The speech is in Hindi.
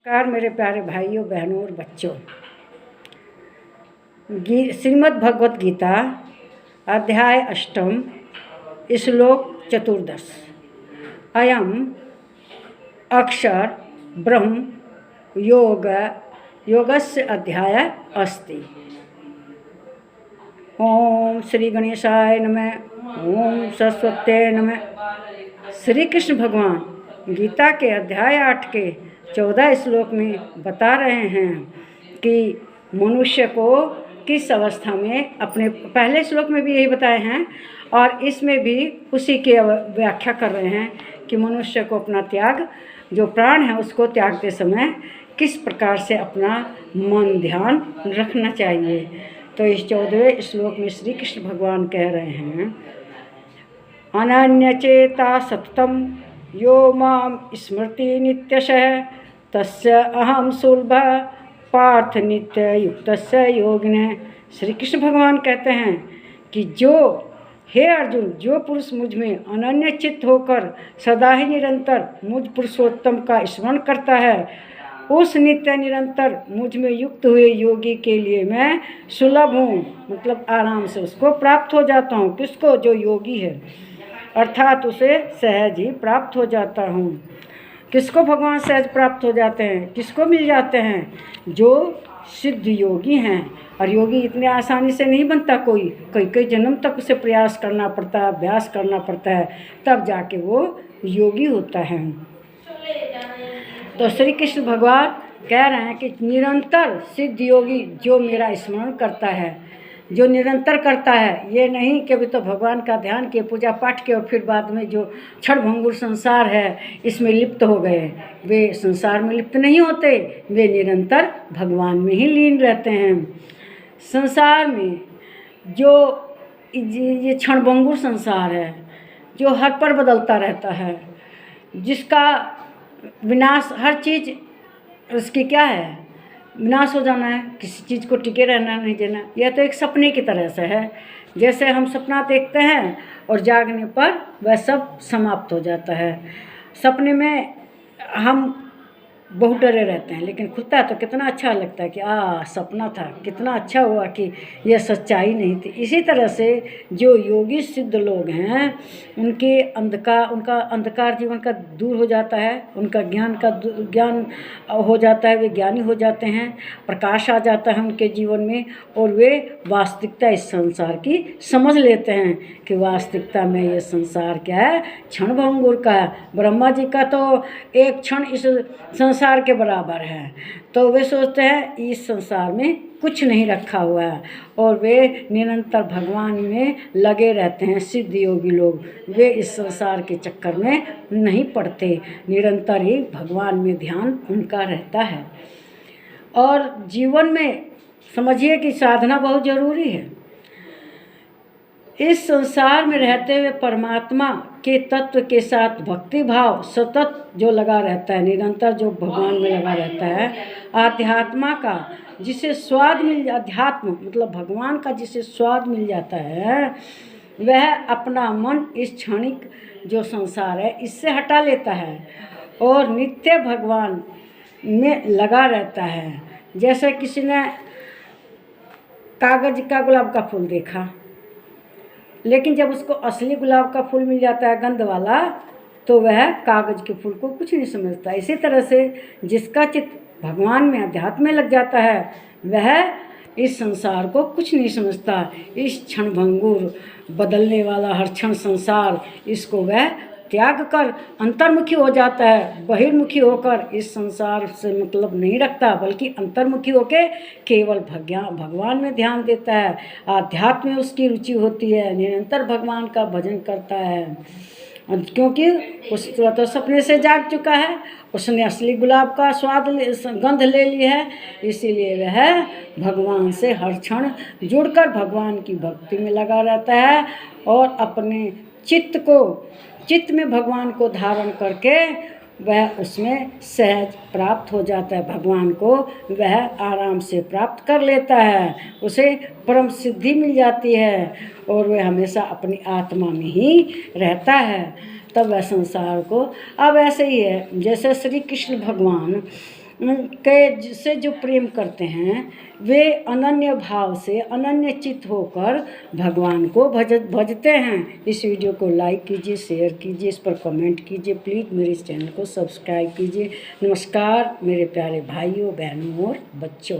नमस्कार मेरे प्यारे भाइयों बहनों और बच्चों। श्रीमद् भगवत गीता अध्याय 8 श्लोक 14 अयम अक्षर ब्रह्म योगस्य अध्याय अस्ति। ओम श्री गणेशाय नमः। ओम सरस्वत्यै नमः। श्री कृष्ण भगवान गीता के अध्याय 8 के 14 श्लोक में बता रहे हैं कि मनुष्य को किस अवस्था में, अपने पहले श्लोक में भी यही बताए हैं और इसमें भी उसी की व्याख्या कर रहे हैं कि मनुष्य को अपना त्याग, जो प्राण है उसको त्यागते समय किस प्रकार से अपना मन ध्यान रखना चाहिए। तो इस 14वें श्लोक में श्री कृष्ण भगवान कह रहे हैं, अनन्यचेता सततम यो माम स्मृति नित्यशः तस्य अहम सुलभ पार्थ नित्य युक्तस्य योगिनः। श्री कृष्ण भगवान कहते हैं कि हे अर्जुन, जो पुरुष मुझ में अनन्य चित्त होकर सदा ही निरंतर मुझ पुरुषोत्तम का स्मरण करता है, उस नित्य निरंतर मुझ में युक्त हुए योगी के लिए मैं सुलभ हूँ, मतलब आराम से उसको प्राप्त हो जाता हूँ। किसको? जो योगी है, अर्थात उसे सहज ही प्राप्त हो जाता हूँ। किसको भगवान सहज प्राप्त हो जाते हैं? किसको मिल जाते हैं? जो सिद्ध योगी हैं। और योगी इतने आसानी से नहीं बनता, कोई कई जन्म तक उसे प्रयास करना पड़ता है, अभ्यास करना पड़ता है, तब जाके वो योगी होता है। तो श्री कृष्ण भगवान कह रहे हैं कि निरंतर सिद्ध योगी जो मेरा स्मरण करता है, जो निरंतर करता है, ये नहीं कि अभी तो भगवान का ध्यान किए, पूजा पाठ किए और फिर बाद में जो क्षणभंगुर संसार है इसमें लिप्त हो गए, वे संसार में लिप्त नहीं होते, वे निरंतर भगवान में ही लीन रहते हैं। संसार में जो ये क्षणभंगुर संसार है, जो हर पर बदलता रहता है, जिसका विनाश, हर चीज़ उसकी क्या है, विनाश हो जाना है, किसी चीज़ को टिके रहना नहीं देना। यह तो एक सपने की तरह से है, जैसे हम सपना देखते हैं और जागने पर वह सब समाप्त हो जाता है। सपने में हम बहुत डरे रहते हैं, लेकिन खुलता है तो कितना अच्छा लगता है कि सपना था, कितना अच्छा हुआ कि यह सच्चाई नहीं थी। इसी तरह से जो योगी सिद्ध लोग हैं, उनका अंधकार जीवन का दूर हो जाता है, उनका ज्ञान हो जाता है, वे ज्ञानी हो जाते हैं, प्रकाश आ जाता है उनके जीवन में और वे वास्तविकता इस संसार की समझ लेते हैं कि वास्तविकता में ये संसार क्या है, क्षणभंगुर का है। ब्रह्मा जी का तो एक क्षण इस संसार के बराबर है, तो वे सोचते हैं इस संसार में कुछ नहीं रखा हुआ है और वे निरंतर भगवान में लगे रहते हैं। सिद्ध योगी लोग, वे इस संसार के चक्कर में नहीं पड़ते, निरंतर ही भगवान में ध्यान उनका रहता है। और जीवन में समझिए कि साधना बहुत ज़रूरी है। इस संसार में रहते हुए परमात्मा के तत्व के साथ भक्ति भाव सतत जो लगा रहता है, निरंतर जो भगवान में लगा रहता है, आध्यात्मा का जिसे स्वाद मिल, अध्यात्म मतलब भगवान का जिसे स्वाद मिल जाता है, वह अपना मन इस क्षणिक जो संसार है इससे हटा लेता है और नित्य भगवान में लगा रहता है। जैसे किसी ने कागज का गुलाब का फूल देखा, लेकिन जब उसको असली गुलाब का फूल मिल जाता है गंध वाला, तो वह कागज के फूल को कुछ नहीं समझता। इसी तरह से जिसका चित्त भगवान में, अध्यात्म में लग जाता है, वह इस संसार को कुछ नहीं समझता। इस क्षणभंगुर बदलने वाला हर क्षण संसार, इसको वह त्याग कर अंतर्मुखी हो जाता है। बहिर्मुखी होकर इस संसार से मतलब नहीं रखता, बल्कि अंतर्मुखी होकर केवल भगवान में ध्यान देता है। आध्यात्म में उसकी रुचि होती है, निरंतर भगवान का भजन करता है, क्योंकि उस तो सपने से जाग चुका है, उसने असली गुलाब का गंध ले लिया है। इसीलिए वह भगवान से हर क्षण जुड़कर भगवान की भक्ति में लगा रहता है और अपने चित्त में भगवान को धारण करके वह उसमें सहज प्राप्त हो जाता है। भगवान को वह आराम से प्राप्त कर लेता है, उसे परम सिद्धि मिल जाती है और वह हमेशा अपनी आत्मा में ही रहता है। तब वह संसार को, अब ऐसे ही है जैसे श्री कृष्ण भगवान के से जो प्रेम करते हैं वे अनन्य भाव से अनन्य चित्त होकर भगवान को भजते हैं। इस वीडियो को लाइक कीजिए, शेयर कीजिए, इस पर कमेंट कीजिए, प्लीज़ मेरे इस चैनल को सब्सक्राइब कीजिए। नमस्कार मेरे प्यारे भाइयों, बहनों और बच्चों।